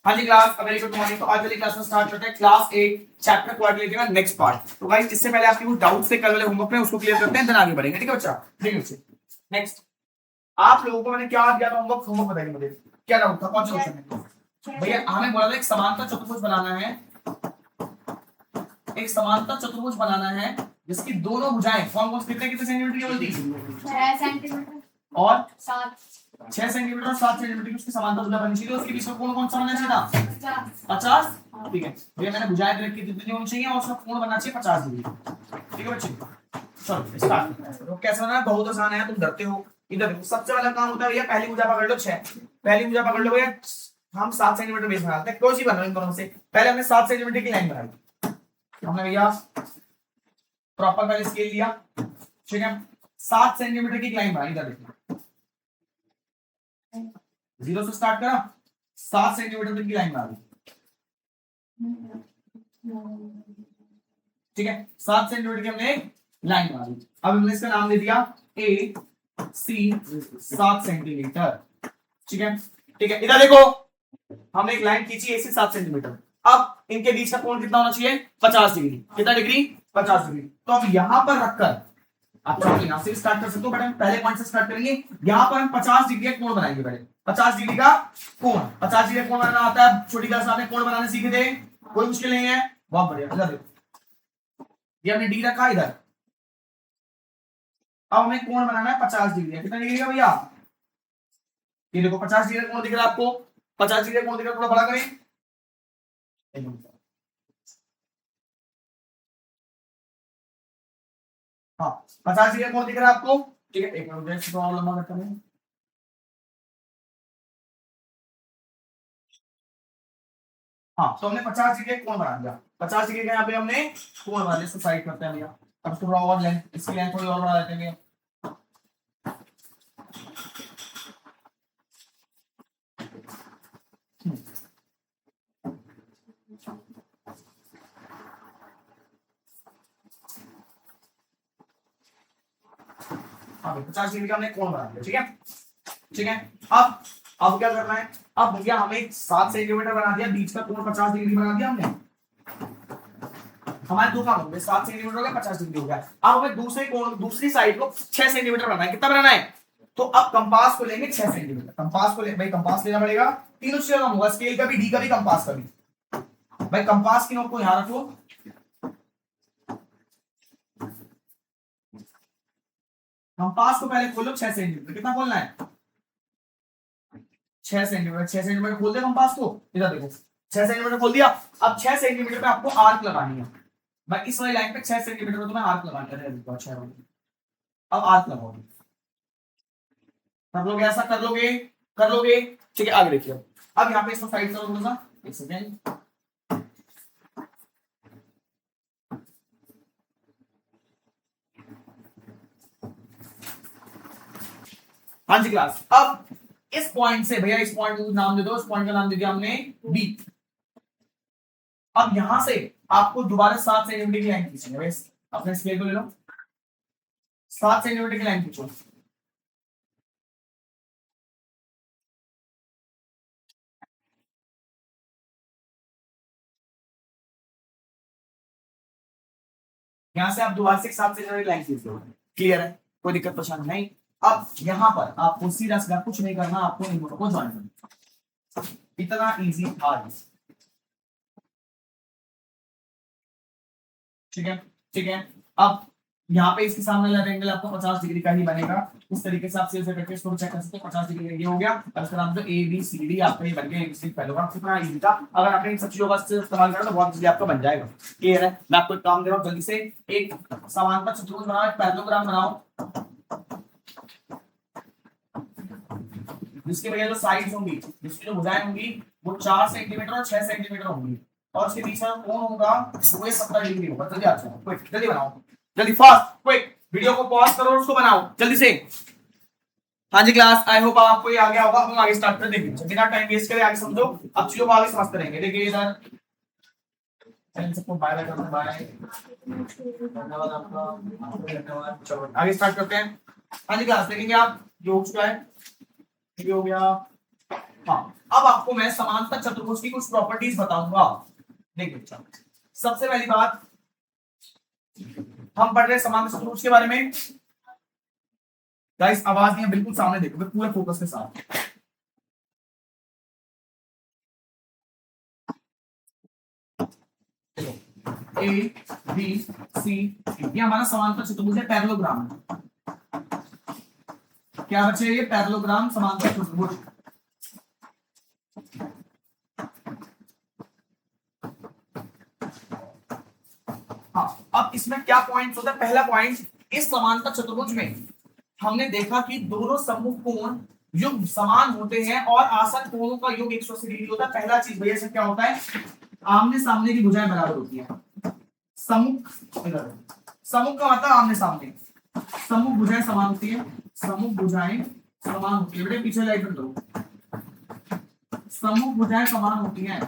हाँ जी class, very good morning. तो आज वाली क्लास में स्टार्ट करते हैं क्लास 8 चैप्टर क्वाड्रेटिक का नेक्स्ट पार्ट। तो गाइस इससे पहले आपके कुछ डाउट्स थे कल वाले होमवर्क में, उसको क्लियर करते हैं, देन आगे बढ़ेंगे। ठीक है बच्चा, देखिए बच्चे नेक्स्ट आप लोगों को मैंने क्या दिया था होमवर्क बताइए मुझे, क्या डाउट था, कौन सा क्वेश्चन है भैया? हमें बोला था एक समांतर चतुर्भुज बनाना है, एक समांतर चतुर्भुज बनाना है जिसकी दोनों भुजाएं कौन कौन कितने कितने सेंटीमीटर की होती है? 6 सेंटीमीटर और 7 6 सेंटीमीटर और 7 सेंटीमीटर की उसकी समांतर भुजा बननी चाहिए। उसके बीच में कोण कौन सा होना चाहिए था? 50 50। ठीक है भैया, मैंने भुजाएं डायरेक्ट कितनी होनी चाहिए और उसका कोण बनना चाहिए 50 डिग्री। ठीक है बच्चे, चलो स्टार्ट करते हैं। तो कैसे बनाना? बहुत आसान है, तुम डरते हो। इधर देखो, सबसे पहला काम होता है भैया पहली भुजा पकड़ लो 6, पहली भुजा पकड़ लो भैया। हम 7 सेंटीमीटर बेस बनाते हैं, क्लोज ही बना इन दोनों से। पहले हमने 7 सेंटीमीटर की लाइन बनाई, हमने भैया प्रॉपर पहले स्केल लिया। ठीक है, 7 सेंटीमीटर की लाइन बनाई। इधर देखो, 0 से स्टार्ट करा, 7 सेंटीमीटर तक की लाइन बना दी। ठीक है, 7 सेंटीमीटर की हमने लाइन बना दी। अब हमने इसका नाम दे दिया ए सी 7 सेंटीमीटर। ठीक है, ठीक है, इधर देखो हमने एक लाइन खींची ए सी 7 सेंटीमीटर। अब इनके बीच का कोण कितना होना चाहिए? 50 डिग्री। कितना डिग्री? 50 डिग्री। तो अब यहां पर रखकर आप यहां से स्टार्ट कर सकते हो, बट पहले पॉइंट से स्टार्ट करेंगे। यहां पर हम 50 डिग्री का कोण बनाएंगे। पहले 50 डिग्री का कोण, 50 डिग्री का कोण बनाना आता है। छोटी क्लास में आपने कोण बनाने सीखे थे, कोई मुश्किल नहीं है, बहुत बढ़िया। इधर देखो, ये हमने डी रखा इधर। अब हमें कोण बनाना है 50 डिग्री। कितना डिग्री का भैया? ये देखो 50 डिग्री का कोण दिख रहा है आपको? 50 डिग्री का कोण दिख रहा है, थोड़ा बड़ा करें। हाँ, 50 डिग्री का कोण दिख रहा है आपको? ठीक है, एक मिनट थोड़ा लंबा करता हूं। हाँ, तो हमने 50 डिग्री का कोण बना दिया। 50 डिग्री का यहाँ पे हमने कोण बना लिया। साइड करते हैं भैया। अब थोड़ा और लेंथ, इसकी लेंथ थोड़ी और बढ़ा देते हैं भैया। हाँ, 50 डिग्री का हमने कोण बना दिया। ठीक है, ठीक है। अब क्या करना है? अब भैया हमें 7 सेंटीमीटर बना दिया, बीच का कोण 50 डिग्री बना दिया हमने। हमारे दो काम हो गए, 7 सेंटीमीटर हो गया, 50 डिग्री हो गया। अब हमें दूसरे कोण, दूसरी साइड को 6 सेंटीमीटर बनाना है। कितना बनाना है? तो अब कंपास को लेंगे 6 सेंटीमीटर। कंपास को ले भाई, कंपास लेना पड़ेगा। तीनों चीजों का होगा, स्केल का भी, डी का भी, कंपास का भी। भाई कंपास की नोक को यहां रखो। कंपास को पहले खोलो 6 सेंटीमीटर। कितना खोलना है? 6 सेंटीमीटर। 6 सेंटीमीटर खोल दे कंपास को। इधर देखो, 6 सेंटीमीटर खोल दिया। अब 6 सेंटीमीटर पे आपको आर्क लगानी है। भाई इस वाली लाइन पे 6 सेंटीमीटर पे तुम्हें आर्क लगाना है। अब आर्क लगाओगे, कर लोगे? ऐसा कर लोगे? कर लोगे? ठीक है, आगे देखिए। अब यहाँ पे इसको साइड करो थोड़ा सा, एक सेकेंड। हाँ जी क्लास, अब इस पॉइंट से भैया, इस पॉइंट को नाम दे दो। इस पॉइंट का नाम दे दिया हमने बी। अब यहां से आपको दोबारा 7 सेंटीमीटर की लाइन खींचनी है। अपने स्केल को ले लो, 7 सेंटीमीटर की लाइन खींचो। यहां से आप दोबारा से 7 सेंटीमीटर की लाइन खींच दो। क्लियर है? कोई दिक्कत परेशानी नहीं। अब यहां पर आपको सीधा सीधा कुछ नहीं करना, आपको इन दोनों को ज्वाइन करना। इतना इजी था। ठीक है, ठीक है। अब यहाँ पे इसके सामने वाला एंगल आपको 50 डिग्री का ही बनेगा। इस तरीके से आप सीधे करके इसको चेक कर सकते हो। 50 डिग्री ये हो गया। अब इसका नाम तो ए बी सी डी आपका ये बन गया। एक पहले बार कितना इजी था। अगर आपने इन सब चीजों का इस्तेमाल करा तो बहुत जल्दी आपका बन जाएगा। क्लियर है? मैं आपको एक काम दे रहा हूँ, जल्दी से एक समांतर चतुर्भुज बनाओ, एक पैरेललोग्राम बनाओ जिसकी वजह जो साइड्स होंगी, जिसकी जो भुजाएं होंगी वो 4 सेंटीमीटर और 6 सेंटीमीटर होंगी, और उसके बीच में कोण होगा वो 70 डिग्री होगा। जल्दी आ जाओ, क्विक जल्दी बनाओ, जल्दी फास्ट क्विक। वीडियो को पॉज करो और उसको बनाओ जल्दी से। हाँ जी क्लास, आई होप आपको ये आ गया होगा। हम आगे स्टार्ट कर देंगे, बिना टाइम वेस्ट करे आगे समझो। अब चीजों को आगे समझ करेंगे। देखिए इधर सबको बाय बाय करना, बाय, धन्यवाद आपका। चलो आगे स्टार्ट करते हैं। हाँ जी क्लास, देखेंगे आप ये हो चुका है, ये हो गया, हाँ, अब आपको मैं समांतर चतुर्भुज की कुछ प्रॉपर्टीज बताऊंगा। देखिए सबसे पहली बात, हम पढ़ रहे समांतर चतुर्भुज के बारे में। गाइस आवाज नहीं है, बिल्कुल सामने देखो पूरे फोकस के साथ। ए बी सी, ये हमारा समांतर चतुर्भुज है, पैरेललोग्राम। क्या बचे? ये पैरेललोग्राम समांतर चतुर्भुज। हाँ, अब इसमें क्या पॉइंट होता है? पहला पॉइंट, इस समांतर चतुर्भुज में हमने देखा कि दोनों सम्मुख कोण युग समान होते हैं और आसन कोणों का योग 180 डिग्री होता है। पहला चीज भैया से क्या होता है? आमने सामने की भुजाएं बराबर होती है। सम्मुख, सम्मुख का मतलब आमने सामने, सम्मुख भुजाएं समान होती है, सम्मुख भुजाएं समान होती है। बेटे पीछे लाइट बंद करो। सम्मुख भुजाएं समान होती हैं,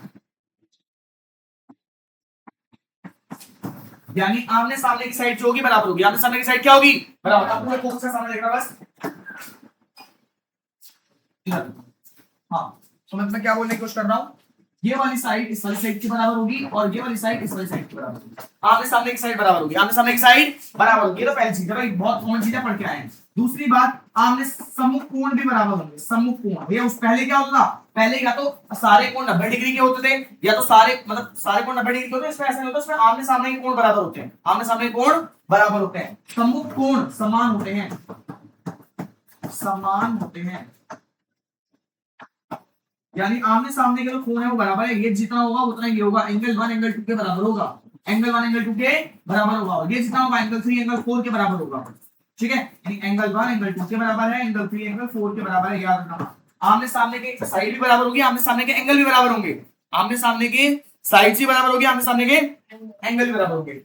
यानी आमने सामने की साइड जो होगी बराबर होगी। आमने सामने की साइड क्या होगी? बराबर। अब पूरे फोकस से सामने देखना बस। हाँ, समझ में क्या बोलने की कोशिश कर रहा हूं? ये वाली साइड इस वाली साइड के बराबर होगी और ये वाली साइड इस वाली साइड के बराबर होगी। आमने सामने की साइड बराबर होगी, आमने सामने की साइड बराबर होगी। ये तो पहली चीज है भाई, बहुत कॉमन चीजें पढ़ के आए हैं। दूसरी बात, आमने सम्मुख कोण भी बराबर होंगे। सम्मुख कोण भैया उस पहले क्या होता था? पहले या तो सारे कोण 90 डिग्री के होते थे, या तो सारे मतलब सारे कोण 90 डिग्री के होते हैं। इसमें ऐसा नहीं होता, इसमें आमने सामने के कोण बराबर होते हैं। आमने सामने के कोण बराबर होते हैं, सम्मुख कोण समान होते हैं, समान होते हैं, यानी आमने सामने के जो कोण है वो बराबर है। ये जितना होगा उतना ये होगा। एंगल 1 एंगल 2 के बराबर होगा, एंगल 1 एंगल 2 के बराबर होगा। ये जितना होगा एंगल 3 एंगल 4 के बराबर होगा। ठीक है, यानी एंगल 1 एंगल 2 के बराबर है, एंगल 3 एंगल 4 के बराबर है। याद रखना, आमने सामने के साइड भी बराबर होगी, आमने सामने के एंगल भी बराबर होंगे। आमने सामने के साइड भी बराबर होगी, आमने सामने के एंगल भी बराबर होंगे।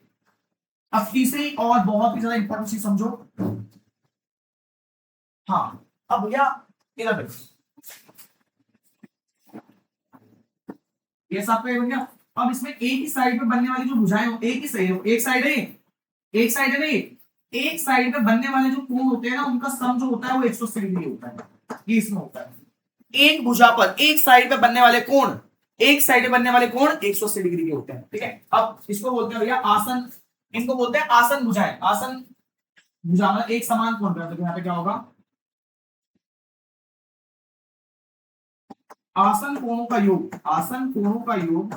अब तीसरी और बहुत ही ज्यादा इंपॉर्टेंट चीज समझो। हाँ, अब भैया इधर देखो, ये सब पे हो गया। अब इसमें एक ही साइड पे बनने वाली जो भुजाएं हो, एक ही सही हो, एक साइड है, एक साइड है नहीं, एक साइड पे बनने वाले जो कोण होते हैं ना, उनका सम जो होता है वो 180 डिग्री होता है। ये इसमें होता है, एक भुजा पर एक साइड पे बनने वाले कोण, एक साइड पे बनने वाले कोण 180 डिग्री के होते हैं। ठीक है, अब इसको बोलते हैं भैया आसन, इनको बोलते हैं आसन भुजाएं। आसन भुजा मतलब एक समान कोण पे, तो यहाँ पे क्या होगा? आसन कोणों का योग, आसन कोणों का योग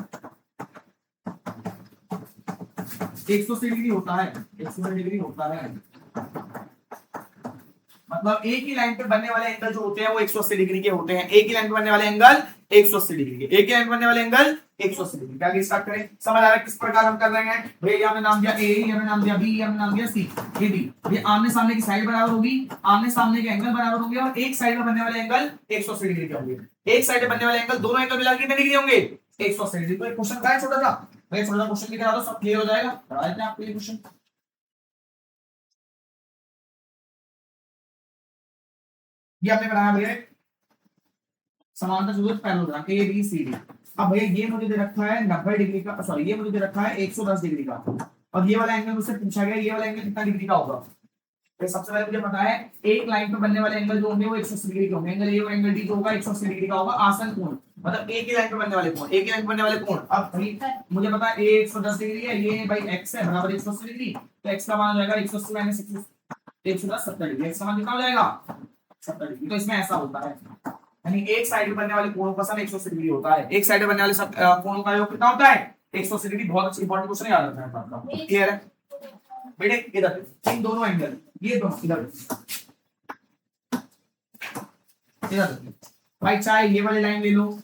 180 डिग्री होता है, 180 डिग्री होता है। मतलब एक ही लाइन पे बनने वाले एंगल जो होते हैं वो 180 डिग्री के होते हैं। एक ही लाइन पे बनने वाले एंगल 180 डिग्री के, एक ही लाइन पे बनने वाले एंगल 180 डिग्री। आगे स्टार्ट करें, समझ आ रहा है किस प्रकार हम कर रहे हैं? भैया हमने नाम दिया ए, हमने नाम दिया बी, हमने नाम दिया सी, ये डी। ये आमने सामने की साइड बराबर होगी, आमने सामने के एंगल बराबर होंगे और एक साइड में बनने वाले एंगल 180 डिग्री के होंगे। एक साइड में बनने वाले एंगल, दोनों एंगल मिला के कितने डिग्री होंगे? 180 डिग्री। तो एक क्वेश्चन का है छोटा सा, मैं छोटा सा क्वेश्चन भी करा दो, सब क्लियर हो जाएगा। करा देते हैं आपके लिए क्वेश्चन। ये आपने बनाया भैया समांतर चतुर्भुज parallelogram A B C D. अब भैया ये मुझे दे रखा है 90 डिग्री का, सॉरी ये मुझे दे रखा है 110 डिग्री का, और ये वाला एंगल मुझसे पूछा गया ये वाला एंगल कितना डिग्री का होगा? तो सबसे पहले मुझे पता है एक लाइन पे बनने वाले एंगल जो होंगे वो 180 डिग्री के होंगे। एंगल ए और एंगल डी जो होगा 180 डिग्री का होगा। आसन कोण मतलब एक ही लाइन पे बनने वाले कोण, एक ही लाइन पे बनने वाले कोण। अब भाई मुझे पता है ए 110 डिग्री है, ये भाई एक्स है बराबर 180 डिग्री, तो एक्स का मान हो जाएगा 180 माइनस 110 70 डिग्री। एक्स का मान कितना हो जाएगा? 70 डिग्री। तो इसमें ऐसा होता है, यानी एक साइड में बनने वाले कोणों का सम 180 डिग्री होता है। एक साइड में बनने वाले कोणों का योग कितना होता है? 180 डिग्री। बहुत अच्छी इंपॉर्टेंट क्वेश्चन याद रखना है आपका। क्लियर है बेटे? इधर इन दोनों एंगल, ये दोनों इधर इधर भाई, चाहे ये वाली लाइन ले लो,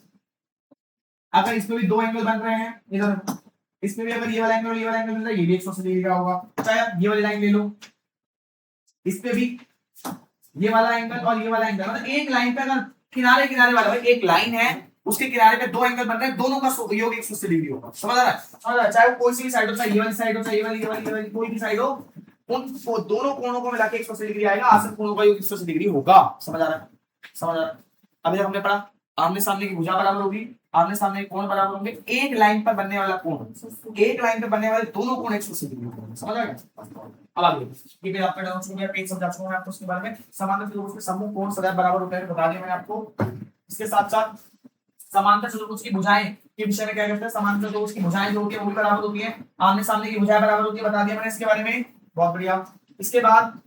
अगर इसमें भी दो एंगल बन रहे हैं इधर, इसमें भी अगर ये वाला एंगल और ये वाला एंगल बन रहा है, ये भी 180 डिग्री का होगा। चाहे आप ये वाली लाइन ले लो, इस पे भी ये वाला एंगल और ये वाला एंगल, मतलब एक लाइन पे अगर किनारे किनारे वाला, एक लाइन है उसके किनारे पे दो एंगल बन रहे हैं, दोनों का योग 180 डिग्री होगा। समझ आ रहा है? समझ आ रहा है? चाहे वो कोई सी भी साइड हो, चाहे ये वाली साइड हो, चाहे ये वाली कोई भी साइड हो, उन दोनों कोणों को मिला के 180 डिग्री आएगा। आसन कोणों का योग 180 डिग्री होगा। समझ आ रहा है? समझ आ रहा है? अभी जब हमने पढ़ा आमने सामने की भुजा बराबर होगी, आमने सामने कोण बराबर होंगे, एक लाइन पर बनने वाला कोण, एक लाइन पे बनने वाले दोनों कोण 180 डिग्री होंगे। समझ आ गया? अब आगे ये मैं आपका डाउन हो गया, पेज समझा चुका हूं मैं आपको उसके बारे में। समांतर चतुर्भुज के सम्मुख कोण सदैव बराबर होते हैं, बता दिया मैंने आपको। इसके साथ साथ समांतर चतुर्भुज की भुजाएं के विषय में क्या करते हैं, समांतर चतुर्भुज की भुजाएं जो होती है वो भी बराबर होती है, आमने सामने की भुजाएं बराबर होती है, बता दिया मैंने इसके बारे में, बहुत बढ़िया। इसके बाद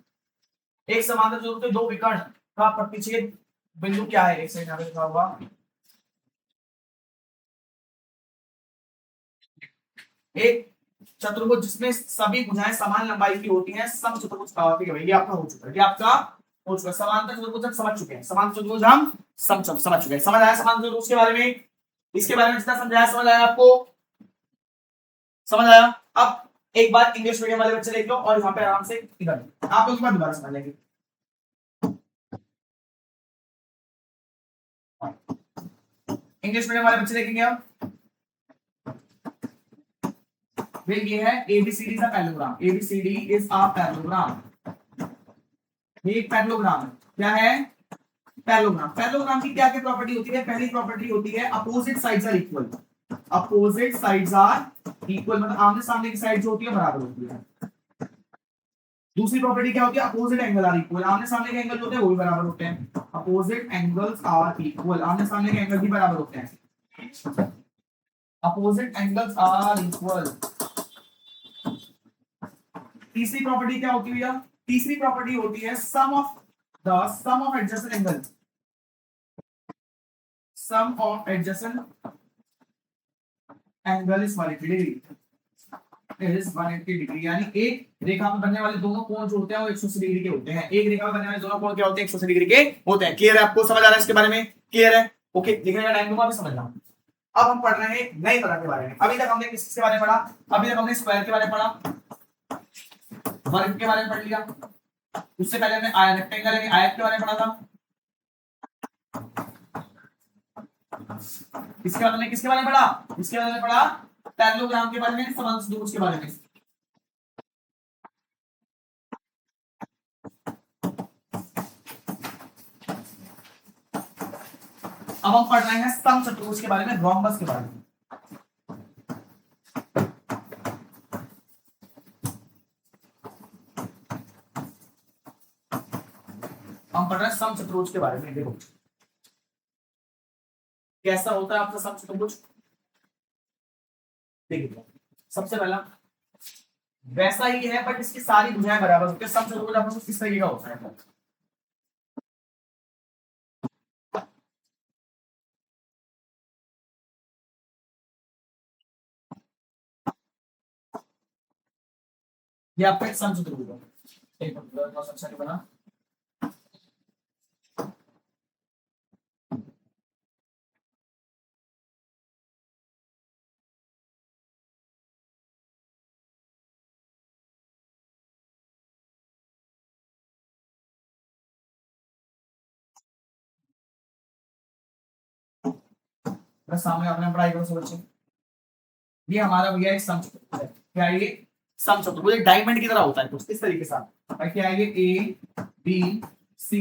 एक समांतर चतुर्भुज के दो विकर्ण का प्रतिच्छेद बिंदु क्या है, एक सेकंड यहाँ पे लिखा हुआ, एक चतुर्भुज जिसमें सभी भुजाएं समान लंबाई की होती हैं, समचतुर्भुज कहा, ठीक है भाई, ये आपका हो चुका है, ये आपका हो चुका है। समांतर चतुर्भुज हम समझ चुके हैं, समांतर चतुर्भुज हम समझ चुके हैं, समझ आया समांतर चतुर्भुज के बारे में, इसके बारे में जितना समझाया समझ आया आपको, समझ आया। अब एक बार इंग्लिश मीडियम वाले बच्चे देख लो और यहाँ पे आराम से इधर आप लोग दोबारा समझ लेंगे। इंग्लिश मीडियम वाले बच्चे देखेंगे अब, ये है एबीसीडी का parallelogram, ABCD is a parallelogram, ये एक पैरेललोग्राम है, क्या है, पैरेललोग्राम। पैरेललोग्राम की क्या क्या प्रॉपर्टी होती है, पहली प्रॉपर्टी होती है opposite sides are equal, opposite sides are equal, मतलब आमने सामने की साइड जो होती है बराबर होती है। दूसरी प्रॉपर्टी क्या होती है, अपोजिट एंगल आर इक्वल, आमने सामने के एंगल होते हैं वो भी बराबर होते हैं, अपोजिट एंगल्स आर इक्वल, आमने सामने के एंगल भी बराबर होते हैं, अपोजिट एंगल्स आर इक्वल। तीसरी प्रॉपर्टी क्या होती है भैया, तीसरी प्रॉपर्टी होती है sum of adjacent angle, sum of adjacent angle is 180 degree, is 180 degree, यानी एक रेखा में बनने वाले दोनों कोण जो होते हैं वो 180 डिग्री के होते हैं, एक रेखा में बनने वाले दोनों कोण क्या होते हैं, 180 डिग्री के होते हैं। क्लियर है, आपको समझ आ रहा है इसके बारे में, क्लियर है, ओके, लिखने का टाइम दूंगा, अभी समझ रहा हूं। अब हम पढ़ रहे हैं नई तरह के बारे में, अभी तक हमने किसके बारे में पढ़ा, अभी तक हमने स्क्वायर के बारे में पढ़ा, वर्ग के बारे में पढ़ लिया, उससे पहले हमने आयत रेक्टेंगल यानी आयत के बारे में पढ़ा था, इसके बाद हमने किसके बारे में पढ़ा, इसके बाद हमने पढ़ा पैरेललोग्राम के बारे में, समांतर चतुर्भुज के बारे में। अब हम पढ़ रहे हैं समचतुर्भुज के बारे में, रोम्बस के बारे में। हम पढ़ रहे हैं समचतुर्भुज के बारे में। देखो कैसा होता है आपका समचतुर्भुज, देखिए सबसे पहला वैसा ही है बट इसकी सारी भुजाएं बराबर होती है। समचतुर्भुज आपको किस तरीके का होता है, ये आपका एक समचतुर्भुज है, एक बहुत अच्छा नहीं बना, बस सामने आपने पढ़ाई करो सब बच्चे, ये हमारा भैया एक समचतुर्भुज है, क्या ये समचतुर्भुज एक डायमंड की तरह होता है कुछ इस तरीके से, क्या है ये ए बी सी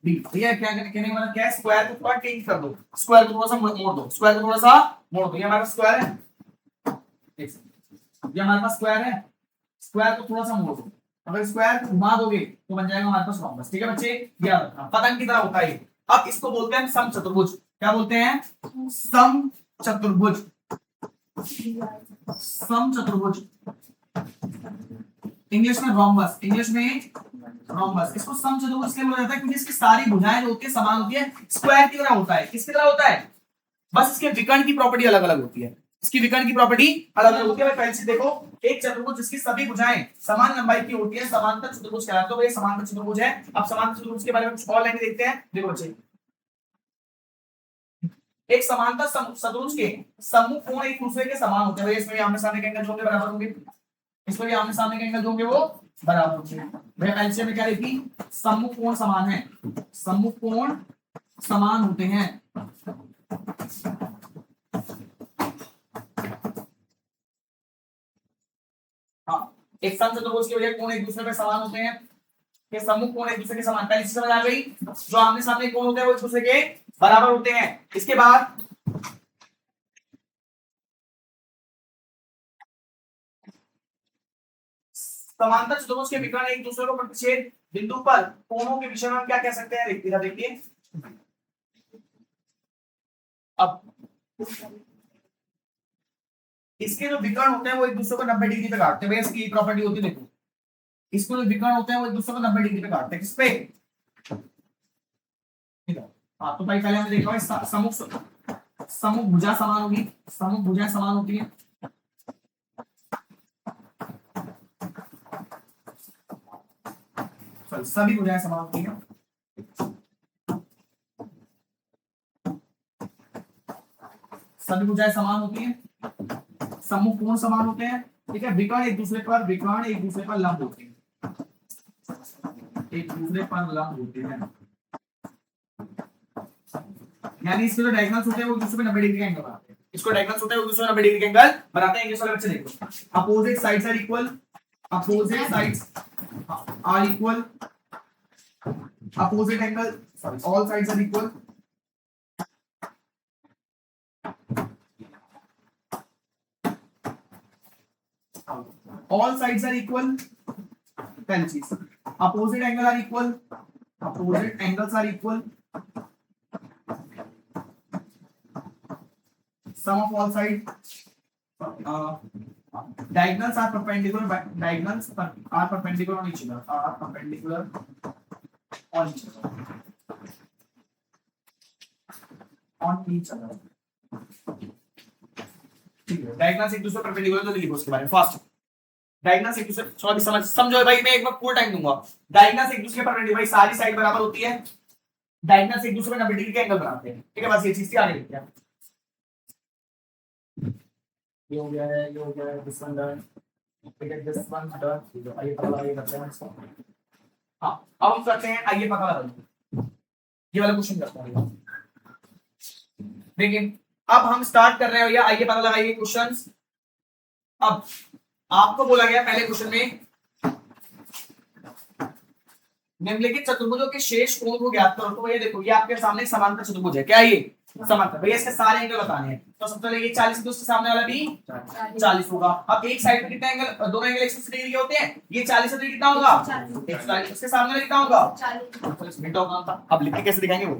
डी, भैया क्या कहने का मतलब क्या है, स्क्वायर को थोड़ा चेंज कर दो, स्क्वायर को थोड़ा सा मोड़ दो, स्क्वायर को थोड़ा सा मोड़ दो, ये हमारा स्क्वायर है, ये हमारे पास स्क्वायर है, स्क्वायर को थोड़ा सा मोड़ दो, अगर स्क्वायर को घुमा दोगे तो बन जाएगा हमारे पास रोम्बस, ठीक है बच्चे, याद रखना पतंग की तरह होता है। अब इसको बोलते हैं समचतुर्भुज, क्या बोलते हैं, समचतुर्भुज, समचतुर्भुज, इंग्लिश में रोम्बस, इंग्लिश में रोम्बस। इसको समचतुर्भुज इसलिए बोला जाता है क्योंकि इसकी सारी भुजाएं जो होती है समान होती है, स्क्वायर की तरह होता है, किसकी तरह होता है, बस इसके विकर्ण की प्रॉपर्टी अलग अलग होती है, इसकी विकर्ण की प्रॉपर्टी अलग अलग होती है। पहले से देखो, एक चतुर्भुज जिसकी सभी भुजाएं समान लंबाई की होती है समांतर चतुर्भुज कहलाता है, तो ये समांतर चतुर्भुज है। अब समांतर चतुर्भुज के बारे में कुछ और लाइन देखते हैं, देखो बच्चे, एक समांतर चतुर्भुज के समूह कोण एक दूसरे के समान होते हैं, इसमें भी आमने सामने के एंगल जो होंगे बराबर होंगे, इसमें भी आमने सामने के एंगल जो होंगे वो बराबर होंगे। भैया एलसीएम में क्या लिखी, समूह कोण समान है, समूह कोण समान होते हैं, हाँ एक समचतुर्भुज के वजह कोण एक दूसरे पे समान होते हैं, ये समूह कोण एक दूसरे के समान, पहले समझ आ गई, जो आमने सामने कोण होते हैं वो एक दूसरे के बराबर होते हैं। इसके बाद समांतर चतुर्भुज के विकर्ण एक दूसरे को प्रतिच्छेद बिंदु पर कोणों के विषय में हम क्या कह सकते हैं, इधर देखिए, अब इसके जो विकर्ण होते हैं वो एक दूसरे को 90 डिग्री पे काटते हैं। भैया इसकी प्रॉपर्टी होती है, देखो इसको जो विकर्ण होते हैं वो एक दूसरे को 90 डिग्री पे काटते हैं। किस पे? हाँ, तो भाई पहले हमने देखा है सममुख भुजा समान होगी, सममुख भुजा समान होती है। सभी भुजाएं समान होती हैं। सभी भुजाएं समान होती हैं, सम्मुख कोण समान होते हैं, ठीक है। विकर्ण एक दूसरे पर लंब होते हैं, एक दूसरे पर लंब होते हैं, यानी इसके जो डायगोनल्स होते हैं वो दूसरे पे 90 डिग्री का एंगल बनाते हैं। इसको डायगोनल्स होते हैं वो दूसरे पे 90 डिग्री का एंगल बनाते हैं। इंग्लिश वाले बच्चे देखो, opposite sides are equal, opposite sides are equal, opposite angle, sorry, all sides are equal, all sides are equal, पहली चीज। opposite angle are equal, opposite angles are equal, sum of all sides, diagonals are perpendicular, diagonals are perpendicular on each other, are perpendicular on each other, on each other, ठीक है। Diagonals एक दूसरे perpendicular तो लिखो उसके बारे में fast. Diagonals एक दूसरे सॉरी समझो भाई, मैं एक बार पूरा टाइम दूंगा। डायगोनल्स एक दूसरे परपेंडिकुलर, भाई सारी साइड बराबर होती है, डायगोनल्स एक दूसरे पे 90 डिग्री का एंगल बनाते हैं, ठीक है। बस ये चीज थी, आगे देखते हैं। ये हो गया है, ये हो गया है, दिस वन डन, ठीक है, दिस वन डन। आइए पता लगाइए करते हैं इसको। हां, अब हम करते हैं, आइए पता लगाइए, ये वाला क्वेश्चन करते हैं। देखिए अब हम स्टार्ट कर रहे हैं भैया, आइए पता लगाइए क्वेश्चंस। अब आपको बोला गया पहले क्वेश्चन में निम्नलिखित चतुर्भुजों के शेष कोण को ज्ञात करो। तो भैया देखो, ये आपके सामने समांतर चतुर्भुज है, क्या है ये? समांतर। भैया इसके सारे एंगल बताने हैं, तो सबसे पहले ये 40 है, उसके सामने वाला भी 40 होगा। अब एक साइड पे कितने एंगल, दोनों एंगल 180 डिग्री के होते हैं, ये 40 से कितना होगा 140, उसके सामने वाला कितना होगा 40। अब लिख के कैसे दिखाएंगे वो,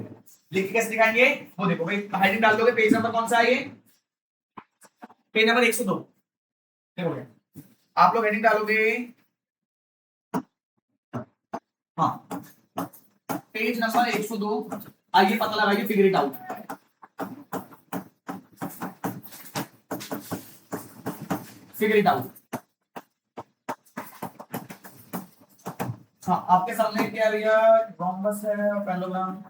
लिख के कैसे दिखाएंगे वो देखो भाई, हेडिंग डाल दोगे, पेज नंबर कौन सा है ये, पेज नंबर 102। देखो भैया आप लोग हेडिंग डालोगे, हाँ पेज नंबर 102, आइए पता लगाइए, figure it out, figure it out. हाँ आपके सामने क्या है भैया, रोम्बस है, पैरेललोग्राम,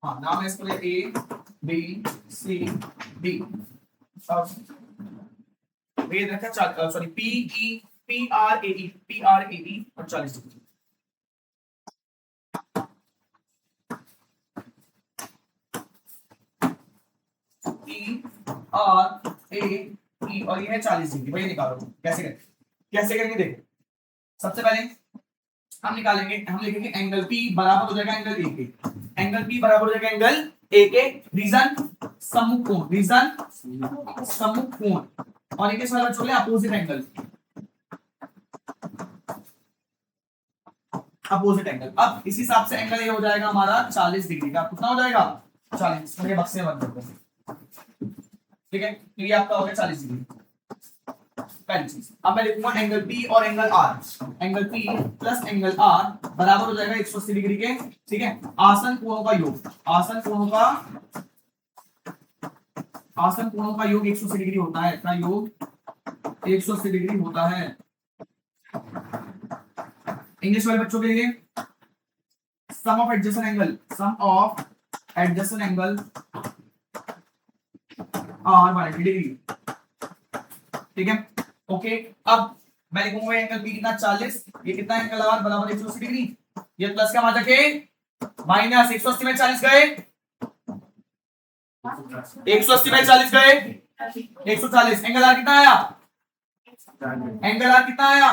हाँ नाम है इसका ए बी सी डी, वेद रखा sorry P E P R A E और 40 degree. P R A E और ये है 40 डिग्री। भैया निकालो कैसे करें, कैसे करेंगे देखो, सबसे पहले हम निकालेंगे, हम लिखेंगे एंगल P बराबर हो जाएगा एंगल ए के, एंगल P बराबर हो जाएगा एंगल ए के, रीजन सम्मुख कोण, रीजन सम्मुख कोण, और इनके साथ बच्चों अपोजिट एंगल, अपोजिट एंगल। अब इस हिसाब से एंगल ये हो जाएगा हमारा 40 डिग्री का, कितना हो जाएगा 40, ये बक्से बंद कर दो, ठीक है। तो ये आपका हो गया 40 डिग्री पहली चीज। अब मैं लिखूंगा एंगल P और angle R, angle P plus angle R बराबर हो जाएगा 180 डिग्री के, ठीक है। आसन कोणों का योग, आसन कोणों का योग 180 डिग्री होता है, का योग 180 डिग्री होता है। इंग्लिश वाले बच्चों के लिए sum of adjacent angle, sum of adjacent angle are 180 degree, ठीक है। ओके अब मैं लिखूंगा एंगल P कितना 40, ये कितना एंगल R बराबर 180 डिग्री, ये प्लस का माना के माइनस 180 में 40 गए, 180 में 40 गए 140, एंगल R कितना आया, एंगल R कितना आया,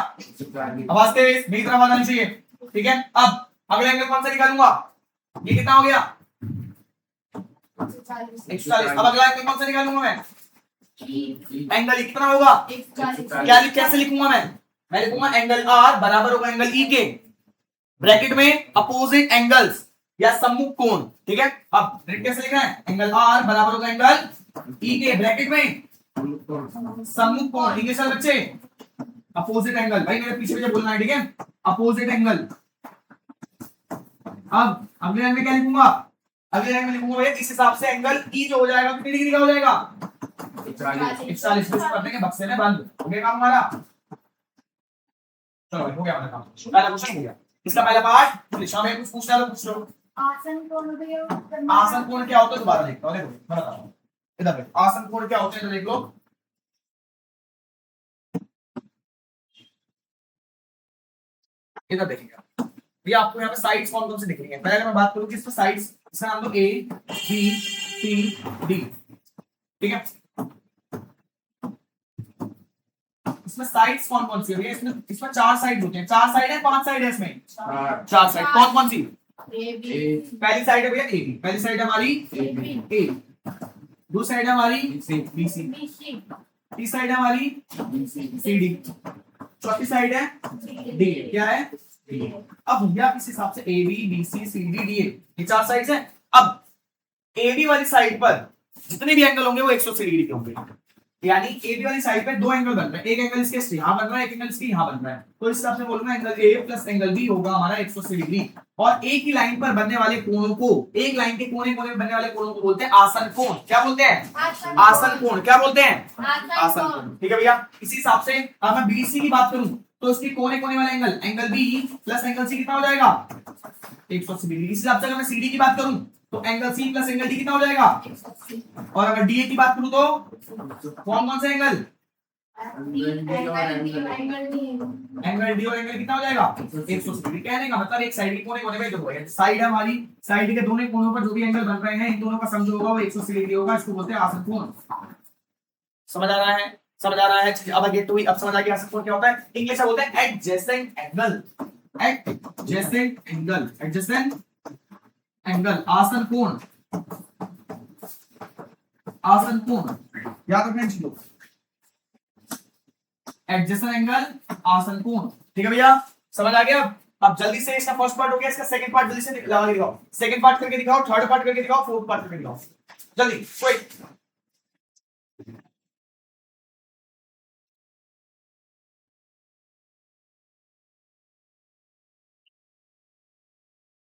आवाज तेज मेरी तरफ आना चाहिए, ठीक है। अब अगला एंगल कौन सा निकालूंगा, ये कितना हो गया 140। अब अगला एंगल कौन सा निकालूंगा मैं, एंगल कितना होगा, क्या कैसे लिखूंगा मैं, मैं लिखूंगा एंगल आर बराबर होगा एंगल ई के, ब्रैकेट में अपोजिट एंगल्स या सम्मुख कोण, ठीक है। अब कैसे लिखना है, एंगल आर बराबर होगा एंगल ई के, ब्रैकेट में सम्मुख कोण, ठीक है सर बच्चे, अपोजिट एंगल, भाई मेरे पीछे पीछे बोलना है, ठीक है, अपोजिट एंगल। अब अगले लाइन में क्या लिखूंगा, अगले लाइन में लिखूंगा भैया इस हिसाब से एंगल ई जो हो जाएगा कितनी डिग्री का हो जाएगा, 41 कर देंगे, बक्से में बंद हो गया काम हमारा। चलो भाई हो गया अपना काम, पहला क्वेश्चन हो गया, इसका पहला पार्ट लिखा, मैं कुछ पूछना तो पूछ लो। आसन कोण क्या होता है दोबारा देखो, देखो मैं बताता हूं, इधर देखो आसन कोण क्या होता है, तो देख लो, इधर देखिएगा भैया, आपको यहाँ पे साइड्स कौन कौन से दिख रही है। पहले अगर मैं बात करूं कि इसमें साइड्स, इसका नाम लो ए बी सी डी, ठीक है, इसमें साइड्स कौन कौन सी हो रही है, इसमें 4 साइड होते हैं, 4 साइड है 5 साइड है इसमें, 4 साइड, कौन कौन सी, पहली साइड है भैया ए बी, पहली साइड हमारी ए, दूसरी साइड हमारी बी सी, तीसरी साइड है हमारी सी डी, चौथी साइड है डी, क्या है, अब भैया इस हिसाब से A B B C C D D, ये 4 साइड्स हैं। अब ए बी वाली साइड पर जितने भी एंगल होंगे वो 180 डिग्री के होंगे, यानी ए बी वाली साइड पे 2 एंगल बन रहे हैं, एक एंगल इसके यहाँ बन रहा है, एक एंगल इसके यहाँ बन रहा है, तो इस हिसाब से बोलूंगा angle A plus angle B होगा हमारा 180 डिग्री। और एक ही लाइन पर बनने वाले कोणों को, एक लाइन के कोने कोने में बनने वाले कोणों को बोलते हैं आसन कोण। क्या बोलते हैं, आसन कोण, क्या बोलते हैं, आसन कोण, ठीक है भैया। इसी हिसाब से अब मैं बीसी की बात करूं तो इसके कोने कोने वाला angle, angle B plus angle C कितना हो जाएगा, 180 डिग्री। इस हिसाब से अगर मैं सीडी की बात करूं तो angle C plus angle D कितना हो जाएगा, और अगर डीए की बात करूं तो कौन कौन से एंगल, एंगल डी और एंगल कितना हो जाएगा, 180 डिग्री। कहने का मतलब एक साइड के कोने कोने में जो है, साइड है हमारी, साइड के दोनों कोनों पर जो भी एंगल बन रहे हैं इन दोनों का सम जो होगा वो 180 डिग्री होगा, इसको बोलते हैं आसन कोण। समझ आ रहा है, समझ आ रहा है। अब आगे तो अब समझ आ गया आसन कोण क्या होता है, इंग्लिश में बोलते हैं adjacent angle, adjacent angle, adjacent angle, आसन कोण, आसन कोण याद रखना चाहिए, एडजेसेंट एंगल, आसन कोण, ठीक है भैया, समझ आ गया। अब जल्दी से इसका फर्स्ट पार्ट हो गया, इसका सेकंड पार्ट जल्दी से लगा के दिखाओ, सेकंड पार्ट करके दिखाओ, थर्ड पार्ट करके दिखाओ, फोर्थ पार्ट करके दिखाओ, जल्दी कोई।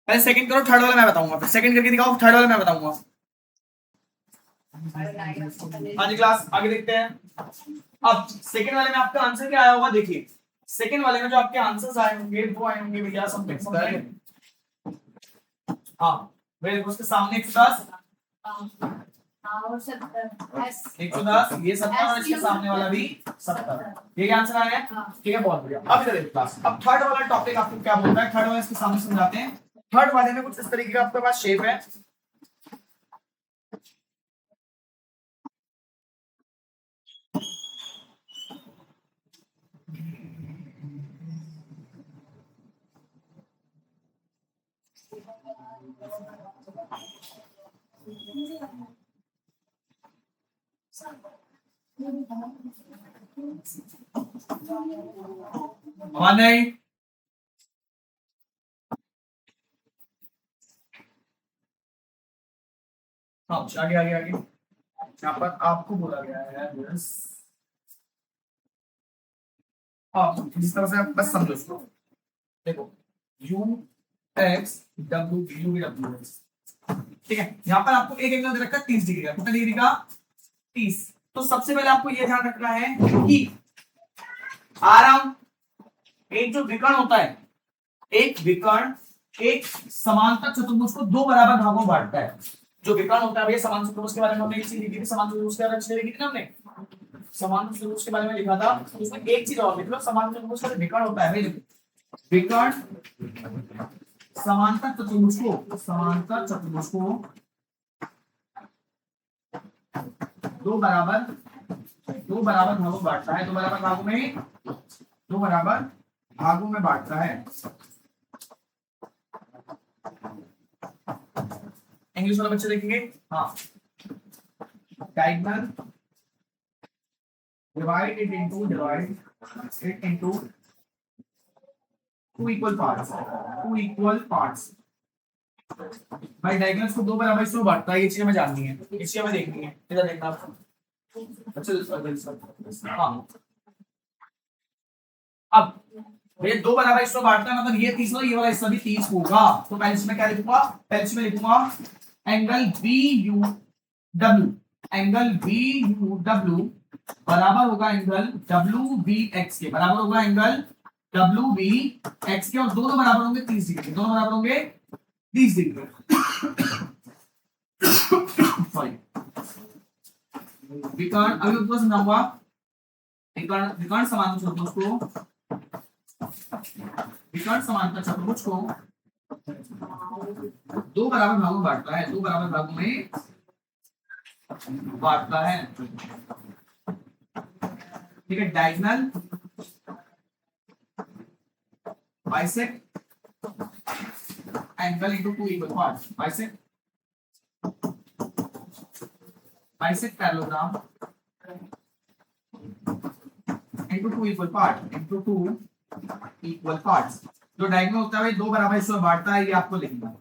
पहले सेकंड करो, थर्ड वाला मैं बताऊंगा, फिर सेकंड करके दिखाओ, थर्ड वाला मैं बताऊंगा। हाँ जी क्लास आगे देखते हैं। अब सेकंड वाले में आपका आंसर क्या आया होगा, देखिए सेकंड वाले में जो आपके आंसर्स आए होंगे वो आए होंगे भैया समथिंग, हाँ मेरे उसके सामने 110 110 ये 70 और इसके सामने वाला भी 70, ये क्या आंसर आया है, ठीक है बहुत बढ़िया। अब इधर देखिए क्लास, अब थर्ड वाला टॉपिक आपको क्या बोलता है, थर्ड वाला इसके सामने समझाते हैं। थर्ड वाले में कुछ इस तरीके का आपके पास शेप है, नहीं हाँ आगे आगे आगे यहाँ पर आपको बोला गया है यस, हाँ जिस तरह से आप बस समझो इसको, देखो you x W U W x, ठीक है। यहाँ पर आपको एक एंगल दे रखा है 30 डिग्री का, कितना डिग्री का, 30। तो सबसे पहले आपको यह ध्यान रखना है कि आराम एक जो विकर्ण होता है, एक विकर्ण एक समांतर चतुर्भुज को 2 बराबर भागों में बांटता है। जो विकर्ण होता है भैया समांतर चतुर्भुज के बारे में हमने एक चीज लिखी थी, समांतर चतुर्भुज के बारे में लिखी थी हमने, समांतर चतुर्भुज के बारे में लिखा था, उसमें एक चीज और लिख लो, समांतर चतुर्भुज का विकर्ण होता है विकर्ण समांतर चतुर्भुज को, समांतर चतुर्भुज को 2 बराबर भागों में बांटता है, 2 बराबर भागों में बांटता है। इंग्लिश वाले बच्चे देखेंगे, हाँ diagonal divide it into two equal parts, two equal parts. भाई डायगोनल्स को दो बराबर हिस्सों में बांटता है, ये चीज हमें जाननी है, ये चीज हमें देखनी है। इधर देखना आप। अच्छा हाँ, अब ये दो बराबर हिस्सों में बांटता है, मतलब ये 30 और ये वाला हिस्सा भी 30 होगा। तो पहले इसमें क्या लिखूंगा, पहले इसमें लिखूंगा angle B U W, angle B U W बराबर होगा एंगल डब्ल्यू बी एक्स के, बराबर होगा एंगल डब्ल्यू बी एक्स के, और दोनों बराबर होंगे 30 डिग्री, दोनों बराबर होंगे 30 डिग्री। सॉरी, विकर्ण अभी ऊपर समझाऊंगा, विकर्ण समांतर चतुर्भुज को, विकर्ण समांतर चतुर्भुज को दो बराबर भागों में बांटता है, दो बराबर भागों में बांटता है। ठीक है, diagonal bisect angle into two equal parts, bisect parallelogram into two equal part, into two equal parts. जो डायगोनल होता है दो बराबर हिस्सों में बांटता है, ये आपको लिखना।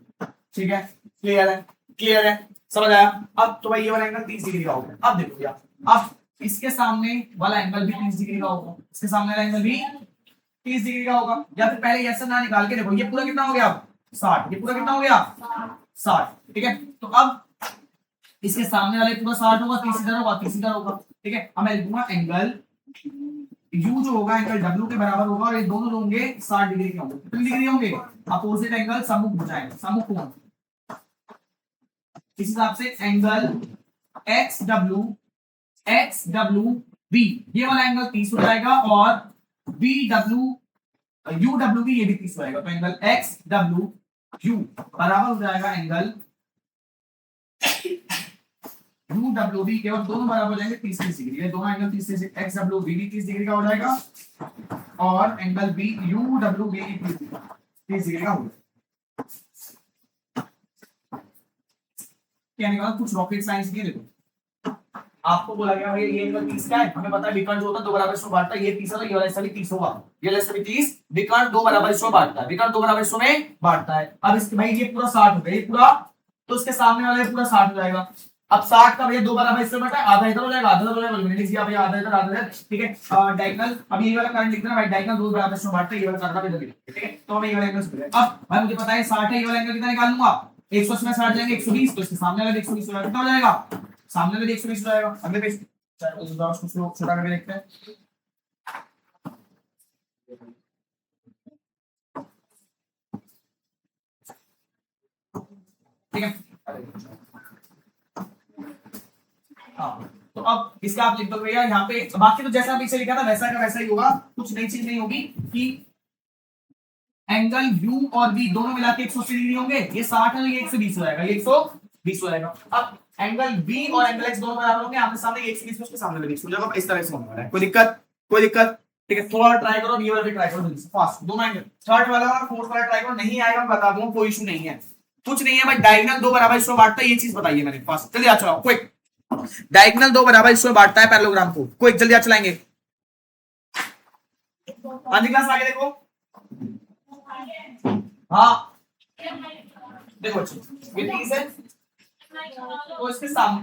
ठीक है, क्लियर है, क्लियर है, समझ आया। अब तो भाई ये वाला एंगल 30 डिग्री का होगा। अब देखो यार, अब इसके सामने वाला एंगल भी 30 डिग्री का होगा, इसके सामने वाला एंगल भी 30 डिग्री का होगा। या फिर पहले ऐसा ना निकाल के देखो, ये पूरा कितना हो गया 60, ये पूरा कितना हो गया 60। ठीक है, तो अब इसके सामने वाले पूरा 60 होगा, 30 इधर होगा, 30 इधर होगा। ठीक है, अब मैं लिखूंगा एंगल U जो होगा एंगल W के बराबर होगा, और ये दोनों होंगे 60 डिग्री के होंगे। कितनी डिग्री होंगे, अपोजिट एंगल सम्मुख हो जाएंगे, सम्मुख कोण। इस हिसाब से एंगल XW B ये वाला एंगल 30 हो जाएगा, और UW भी ये भी 30 हो जाएगा। तो एंगल XWU बराबर हो जाएगा एंगल UWB के, और दोनों बराबर हो जाएंगे 30 डिग्री। ये दोनों एंगल 30 डिग्री, XWB भी 30 डिग्री का हो जाएगा, और एंगल UWB 30 डिग्री का होगा। कहने का कुछ रॉकेट साइंस नहीं, देखो आपको बोला गया भाई ये एंगल 30 का है, हमें पता है विकर्ण जो होता है दो बराबर हिस्सों में बांटता है, ये 30 है, ये वाला हिस्सा भी 30 होगा, ये वाला हिस्सा भी 30। विकर्ण दो बराबर हिस्सों में बांटता है, विकर्ण दो बराबर हिस्सों में बांटता है। अब इसके भाई ये पूरा 60 हो गया, ये पूरा, तो इसके सामने वाला पूरा 60 हो जाएगा। अब 60 का भैया दो बराबर हिस्से में बांटा है, आधा इधर हो जाएगा, आधा इधर हो जाएगा, मैंने लिख दिया भैया आधा इधर आधा इधर। ठीक है, डायगोनल अब ये वाला करंट लिखना है भाई, डायगोनल दो बराबर हिस्सों में बांटता है, ये वाला करना भी इधर। ठीक है, तो हमें ये वाला एंगल समझ गया। अब भाई मुझे पता है 60 है, ये वाला एंगल कितना निकाल लूंगा, 180 में 60 जाएंगे 120, तो इसके सामने वाला 120 हो जाएगा, कितना हो जाएगा, सामने वाला 120 हो जाएगा। अगले पेज छोटा करके देखते हैं। ठीक है, हाँ, तो अब इसका आप लिख दो भैया यहाँ पे। बाकी तो जैसा पीछे लिखा था वैसा का वैसा ही होगा, कुछ नई चीज नहीं होगी कि एंगल U और V दोनों मिला के 180 डिग्री होंगे। ये 60 है, ये 120 हो जाएगा, ये 120 हो जाएगा। अब एंगल V और एंगल X दोनों बराबर होंगे, आमने सामने 120 में उसके सामने 120 हो जाएगा। इस तरह से होने वाला है, कोई दिक्कत, कोई दिक्कत। ठीक है, थोड़ा ट्राई करो, ये वाला भी ट्राई करो जल्दी से फास्ट, दोनों एंगल थर्ड वाला और फोर्थ वाला ट्राई करो, नहीं आएगा मैं बता दूंगा, कोई इशू नहीं है, कुछ नहीं है भाई। डायगोनल दो बराबर हिस्सों में बांटता है, ये चीज बताइए मैंने, फास्ट जल्दी आ चलाओ, क्विक। डायगोनल दो बराबर हिस्सों में बांटता है पैरेललोग्राम को, क्विक जल्दी आ चलाएंगे। हाँ जी क्लास आगे देखो, हाँ देखो ये 30 है, तो इसके सामने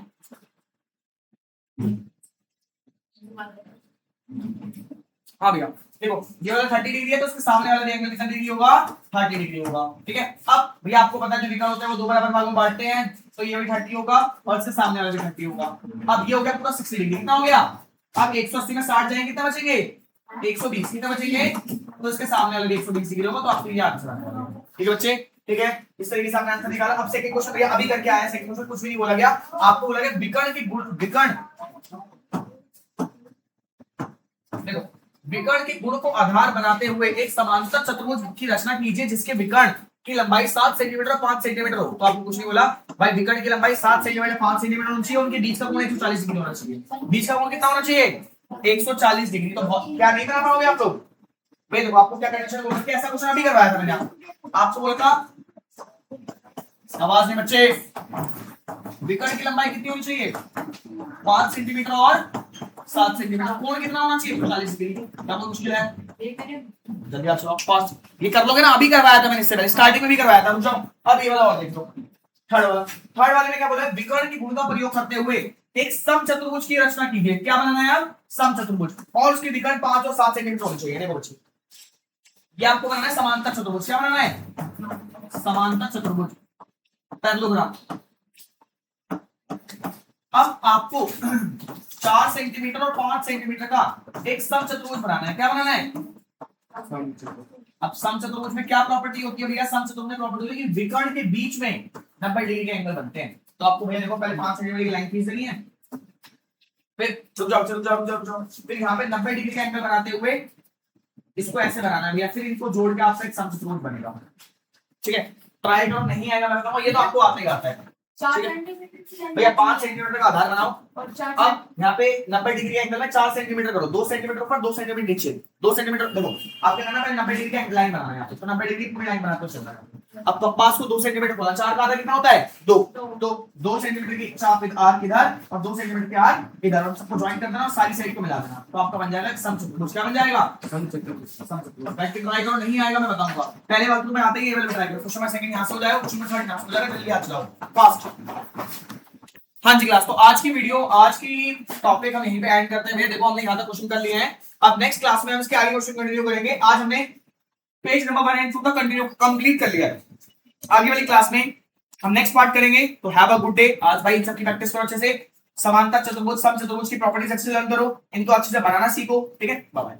हाँ भैया देखो ये वाला 30 डिग्री है, तो उसके सामने वाला एंगल कितना डिग्री होगा, 30 डिग्री होगा। ठीक है, अब भैया आपको पता है जो विकर्ण होता है वो दो बराबर भागों में बांटते हैं, तो ये भी 30 होगा और इसके सामने वाला भी 30 होगा। अब ये हो गया पूरा 60 डिग्री, कितना हो गया, अब 180 में 60 जाएंगे, कितना बचेंगे 120, कितना बचेंगे, तो इसके सामने वाला भी 120 डिग्री होगा। तो आपको ये आंसर आने वाला है। ठीक है बच्चे, ठीक है, इस तरीके से आपने आंसर निकाला। अब सेकंड क्वेश्चन भैया अभी करके आया, सेकंड क्वेश्चन कुछ भी नहीं बोला गया, आपको बोला गया विकर्ण की गुण, विकर्ण देखो विकर्ण के गुण को आधार बनाते हुए एक समांतर चतुर्भुज की रचना कीजिए जिसके विकर्ण की लंबाई 7 सेंटीमीटर और 5 सेंटीमीटर हो। तो आपको कुछ नहीं बोला भाई, विकर्ण की लंबाई 7 सेंटीमीटर 5 सेंटीमीटर होनी चाहिए, उनके बीच का कोण 140 डिग्री होना चाहिए। बीच का कोण कितना होना चाहिए, 140 डिग्री। तो क्या नहीं बना पाओगे आप लोग, भाई देखो आपको क्या कंडीशन बोल रखी है, ऐसा क्वेश्चन अभी करवाया था मैंने आपको बोला था, आवाज नहीं बच्चे, विकर्ण की लंबाई कितनी होनी चाहिए 5 सेंटीमीटर और 7 सेंटीमीटर, कोण कितना होना चाहिए 40 डिग्री। क्या मुश्किल है, जल्दी आप चलाओ फास्ट। ये कर लोगे ना, अभी करवाया था मैंने, इससे पहले स्टार्टिंग में भी करवाया था। रुक जाओ, अब ये वाला और देख लो। थर्ड वाले में क्या बोला है, विकर्ण की गुण का प्रयोग करते हुए एक समचतुर्भुज की रचना कीजिए। क्या बनाना है यार, समचतुर्भुज, और उसकी विकर्ण 5 और 7 सेंटीमीटर होनी चाहिए। देखो बच्चे, ये आपको बनाना है समांतर चतुर्भुज। क्या बनाना है, समांतर चतुर्भुज, पैरेललोग्राम। अब आपको 4 सेंटीमीटर और 5 सेंटीमीटर का एक समचतुर्भुज बनाना है। क्या बनाना है, अब समचतुर्भुज में क्या प्रॉपर्टी होती है भैया, समचतुर्भुज में प्रॉपर्टी होती है कि विकर्ण के बीच में 90 डिग्री के एंगल बनते हैं। तो आपको भैया देखो, पहले 5 सेंटीमीटर की लाइन खींच देनी है, फिर रुक जाओ, फिर यहाँ पे 90 डिग्री का एंगल बनाते हुए इसको ऐसे बनाना है भैया, फिर इनको जोड़ के आपका एक समचतुर्भुज बनेगा। ठीक है, ट्राई करो, नहीं आएगा मैं बताऊंगा, ये तो आपको आते ही आता है। भैया 5 सेंटीमीटर का आधार बनाओ। अब यहाँ पे 90 डिग्री एंगल में 4 सेंटीमीटर करो, 2 सेंटीमीटर ऊपर 2 सेंटीमीटर नीचे, 2 सेंटीमीटर देखो आपके करना है 90 डिग्री का लाइन बनाना है, तो 90 डिग्री पूरी लाइन बनाते हो चल रहा है। अब कंपास को 2 सेंटीमीटर खोला, 4 का आधा कितना होता है 2, तो 2 सेंटीमीटर की चाप आर्क इधर और 2 सेंटीमीटर की आर्क इधर, और सबको ज्वाइन कर देना और सारी साइड को मिला देना, तो आपका बन जाएगा समचतुर्भुज। क्या बन जाएगा, समचतुर्भुज। प्रैक्टिस ट्राई करो, नहीं आएगा मैं बताऊंगा, पहले वक्त में आते ही ये वाला ट्राई करो। क्वेश्चन में सेकंड यहां से हो जाएगा, क्वेश्चन में थर्ड यहां से हो जाएगा, जल्दी आ जाओ फास्ट। हाँ जी क्लास, तो आज की वीडियो, आज की टॉपिक हम यहीं पे एंड करते हैं। देखो हमने यहाँ तक क्वेश्चन कर लिए हैं, अब नेक्स्ट क्लास में हम इसके आगे क्वेश्चन कंटिन्यू करेंगे। आज हमने पेज नंबर 1 एंड 2 का कंटिन्यू कंप्लीट कर लिया है। आगे वाली क्लास में हम नेक्स्ट पार्ट करेंगे, तो हैव अ गुड डे। आज भाई इन सब की प्रैक्टिस करो अच्छे से, समांतर चतुर्भुज, समचतुर्भुज की प्रॉपर्टीज अच्छे से लर्न करो, इनको अच्छे से बनाना सीखो। ठीक है, बाय बाय।